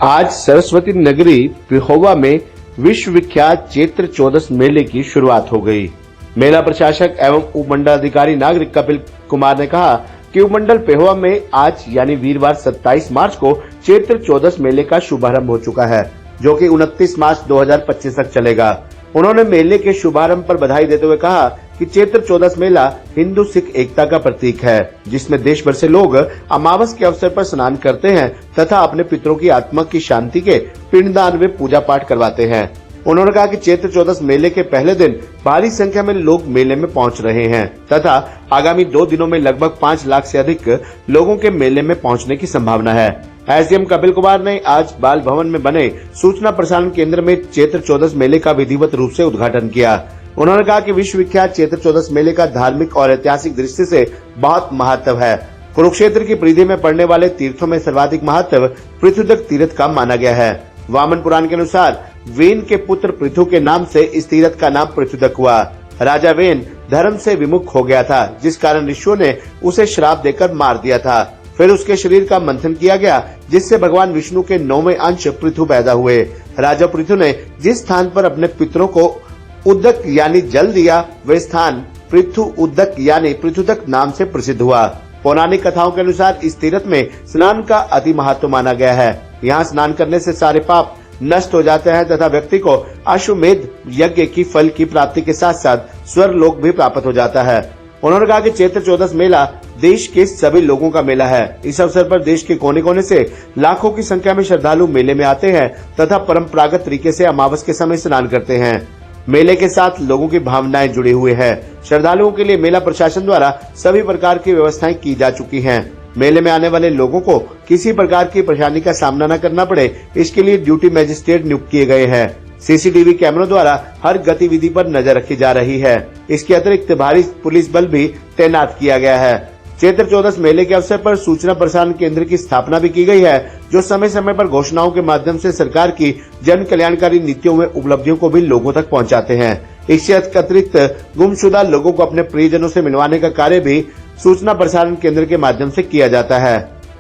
आज सरस्वती नगरी पिहोवा में विश्व विख्यात चैत्र चौदस मेले की शुरुआत हो गई। मेला प्रशासक एवं उपमंडल अधिकारी नागरिक कपिल कुमार ने कहा कि उपमंडल पिहोवा में आज यानी वीरवार 27 मार्च को चैत्र चौदस मेले का शुभारंभ हो चुका है, जो कि 29 मार्च 2025 तक चलेगा। उन्होंने मेले के शुभारंभ पर बधाई देते हुए कहा कि चैत्र चौदस मेला हिंदू सिख एकता का प्रतीक है, जिसमें देश भर से लोग अमावस के अवसर पर स्नान करते हैं तथा अपने पितरों की आत्मा की शांति के पिंडदान व पूजा पाठ करवाते हैं। उन्होंने कहा कि चैत्र चौदस मेले के पहले दिन भारी संख्या में लोग मेले में पहुंच रहे हैं तथा आगामी 2 दिनों में लगभग 5 लाख से अधिक लोगों के मेले में पहुंचने की संभावना है। एसडीएम कपिल कुमार ने आज बाल भवन में बने सूचना प्रसारण केंद्र में चैत्र चौदस मेले का विधिवत रूप से उद्घाटन किया। उन्होंने कहा कि विश्व विख्यात चैत्र चौदस मेले का धार्मिक और ऐतिहासिक दृष्टि से बहुत महत्व है। कुरुक्षेत्र की परिधि में पड़ने वाले तीर्थों में सर्वाधिक महत्व पृथुदक तीर्थ का माना गया है। वामन पुराण के अनुसार वेन के पुत्र पृथु के नाम से इस तीर्थ का नाम पृथुदक हुआ। राजा वेन धर्म से विमुख हो गया था, जिस कारण ऋषियों ने उसे श्राप देकर मार दिया था। फिर उसके शरीर का मंथन किया गया, जिससे भगवान विष्णु के 9वें अंश पृथु पैदा हुए। राजा पृथु ने जिस स्थान पर अपने पितरों को उदक यानी जल दिया, वह स्थान पृथु उदक यानी पृथुदक नाम से प्रसिद्ध हुआ। पौराणिक कथाओं के अनुसार इस तीर्थ में स्नान का अति महत्व माना गया है। यहाँ स्नान करने से सारे पाप नष्ट हो जाते हैं तथा व्यक्ति को अश्वमेध यज्ञ की फल की प्राप्ति के साथ साथ स्वर्ग लोक भी प्राप्त हो जाता है। उन्होंने कहा कि चैत्र चौदस मेला देश के सभी लोगों का मेला है। इस अवसर पर देश के कोने कोने से लाखों की संख्या में श्रद्धालु मेले में आते हैं तथा परंपरागत तरीके से अमावस के समय स्नान करते हैं। मेले के साथ लोगों की भावनाएं जुड़ी हुई है। श्रद्धालुओं के लिए मेला प्रशासन द्वारा सभी प्रकार की व्यवस्थाएं की जा चुकी हैं। मेले में आने वाले लोगों को किसी प्रकार की परेशानी का सामना न करना पड़े, इसके लिए ड्यूटी मजिस्ट्रेट नियुक्त किए गए हैं। सीसीटीवी कैमरों द्वारा हर गतिविधि पर नजर रखी जा रही है। इसके अतिरिक्त भारी पुलिस बल भी तैनात किया गया है। चैत्र चौदस मेले के अवसर पर सूचना प्रसारण केंद्र की स्थापना भी की गई है, जो समय समय पर घोषणाओं के माध्यम से सरकार की जन कल्याणकारी नीतियों में उपलब्धियों को भी लोगों तक पहुंचाते हैं। इससे अतिरिक्त गुमशुदा लोगों को अपने प्रियजनों से मिलवाने का कार्य भी सूचना प्रसारण केंद्र के माध्यम से किया जाता है।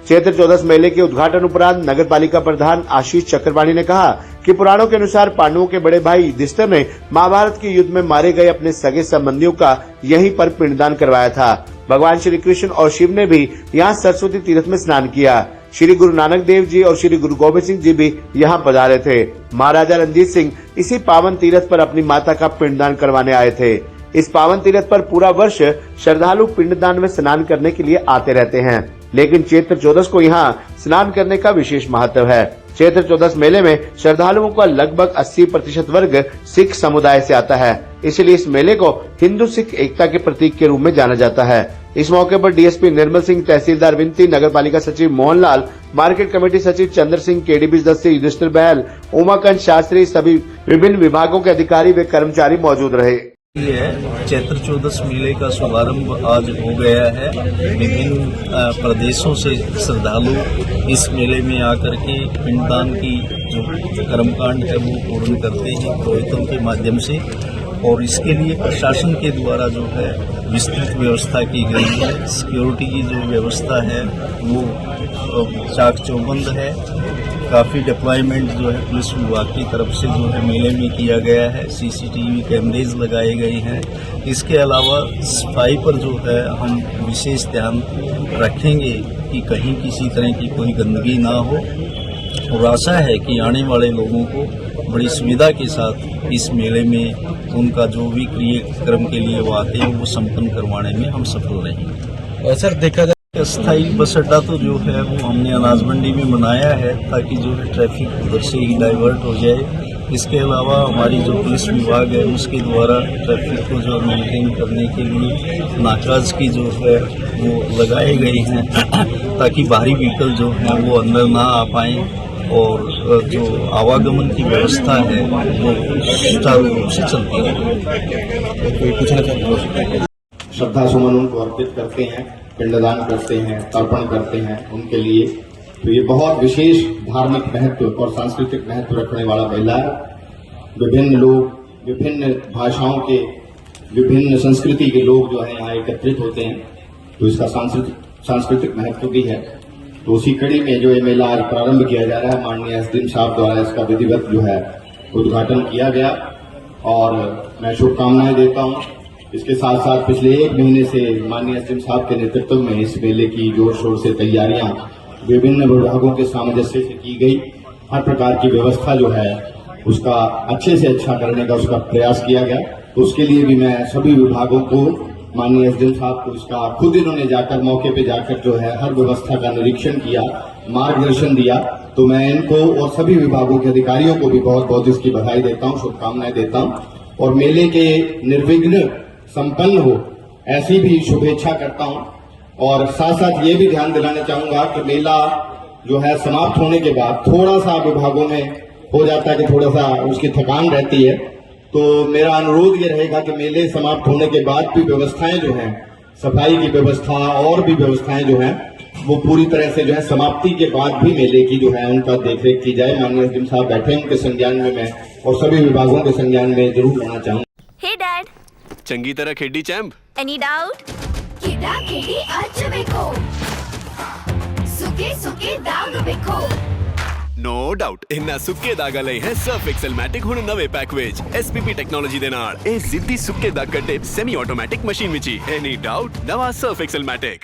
चैत्र चौदस मेले के उद्घाटन उपरांत नगर पालिका प्रधान आशीष चक्रवाणी ने कहा कि पुराणों के अनुसार पांडवों के बड़े भाई युधिष्ठिर ने महाभारत के युद्ध में मारे गए अपने सगे संबंधियों का यहीं पर पिंडदान करवाया था। भगवान श्री कृष्ण और शिव ने भी यहाँ सरस्वती तीर्थ में स्नान किया। श्री गुरु नानक देव जी और श्री गुरु गोविंद सिंह जी भी यहाँ पधारे थे। महाराजा रणजीत सिंह इसी पावन तीर्थ पर अपनी माता का पिंडदान करवाने आए थे। इस पावन तीर्थ पर पूरा वर्ष श्रद्धालु पिंडदान में स्नान करने के लिए आते रहते हैं, लेकिन चैत्र चौदस को यहाँ स्नान करने का विशेष महत्व है। चैत्र चौदस मेले में श्रद्धालुओं का लगभग 80% वर्ग सिख समुदाय से आता है, इसलिए इस मेले को हिंदू सिख एकता के प्रतीक के रूप में जाना जाता है। इस मौके पर डीएसपी निर्मल सिंह, तहसीलदार विनती, नगर पालिका सचिव मोहनलाल, मार्केट कमेटी सचिव चंद्र सिंह, केडीबी सदस्य युधिष्ठिर बहल, उमाकांत शास्त्री, सभी विभिन्न विभागों के अधिकारी व कर्मचारी मौजूद रहे। चैत्र चौदस मेले का शुभारंभ आज हो गया है। विभिन्न प्रदेशों से श्रद्धालु इस मेले में आकर के पिंडदान की जो कर्मकांड है वो पूर्ण करते हैं पुरोहितों के माध्यम से, और इसके लिए प्रशासन के द्वारा जो है विस्तृत व्यवस्था की गई है। सिक्योरिटी की जो व्यवस्था है वो चाक चौबंद है। काफ़ी डिप्लॉयमेंट जो है पुलिस विभाग की तरफ से जो है मेले में किया गया है। सीसीटीवी कैमरेज लगाए गए हैं। इसके अलावा सफाई पर जो है हम विशेष ध्यान रखेंगे कि कहीं किसी तरह की कोई गंदगी ना हो, और आशा है कि आने वाले लोगों को बड़ी सुविधा के साथ इस मेले में उनका जो भी क्रियाक्रम के लिए वो आते हैं वो संपन्न करवाने में हम सफल रहेंगे। सर, देखा जाए अस्थायी बस अड्डा तो जो है वो हमने अनाज मंडी में बनाया है ताकि जो है ट्रैफिक उधर से ही डाइवर्ट हो जाए। इसके अलावा हमारी जो पुलिस विभाग है उसके द्वारा ट्रैफिक को जो मेंटेन करने के लिए नाकाज की जो है वो लगाए गए हैं ताकि बाहरी व्हीकल जो है वो अंदर ना आ पाए, और जो आवागमन की व्यवस्था है वो सुचारू रूप से चलती है। पूछना चाहूँगा, श्रद्धा सुमन उनको अर्पित करते हैं, पिंडदान करते हैं, तर्पण करते हैं उनके लिए। तो ये बहुत विशेष धार्मिक महत्व और सांस्कृतिक महत्व रखने वाला मेला है। विभिन्न लोग, विभिन्न भाषाओं के, विभिन्न संस्कृति के लोग जो है यहाँ एकत्रित होते हैं, तो इसका सांस्कृतिक महत्व भी है। तो उसी कड़ी में जो ये मेला आज प्रारंभ किया जा रहा है, माननीय एसडीएम साहब द्वारा इसका विधिवत जो है उद्घाटन किया गया और मैं शुभकामनाएं देता हूं। इसके साथ साथ पिछले 1 महीने से माननीय एसडीएम साहब के नेतृत्व में इस मेले की जोर शोर से तैयारियां विभिन्न विभागों के सामंजस्य से की गई। हर प्रकार की व्यवस्था जो है उसका अच्छे से अच्छा करने का उसका प्रयास किया गया। तो उसके लिए भी मैं सभी विभागों को, माननीय एसडीएम साहब को इसका खुद इन्होंने जाकर मौके पे जाकर जो है हर व्यवस्था का निरीक्षण किया, मार्गदर्शन दिया। तो मैं इनको और सभी विभागों के अधिकारियों को भी बहुत बहुत इसकी बधाई देता हूं, शुभकामनाएं देता हूं और मेले के निर्विघ्न संपन्न हो ऐसी भी शुभेच्छा करता हूं। और साथ साथ ये भी ध्यान दिलाना चाहूंगा कि मेला जो है समाप्त होने के बाद थोड़ा सा विभागों में हो जाता है कि थोड़ा सा उसकी थकान रहती है। तो मेरा अनुरोध ये रहेगा कि मेले समाप्त होने के बाद भी व्यवस्थाएं जो हैं, सफाई की व्यवस्था और भी व्यवस्थाएं जो हैं वो पूरी तरह से जो है समाप्ति के बाद भी मेले की जो है उनका देखरेख की जाए। माननीय एसडीएम साहब बैठे हैं, उनके संज्ञान में मैं और सभी विभागों के संज्ञान में जरूर लाना चाहूंगा। हे डैड, चंगी तरह खेडी चैंप। Any doubt? किदा किडी अच वेखो सुके सुके दाग वेखो नो डाउट इन्ना सुक्के दागा लई है सर्फ एक्सेल मैटिक हुण नवे पैक विच एसपीपी टेक्नोलॉजी दे नाल ए जिद्दी सुक्के दाग कटे semi automatic machine which he any doubt नवा सर्फ एक्सेल मैटिक।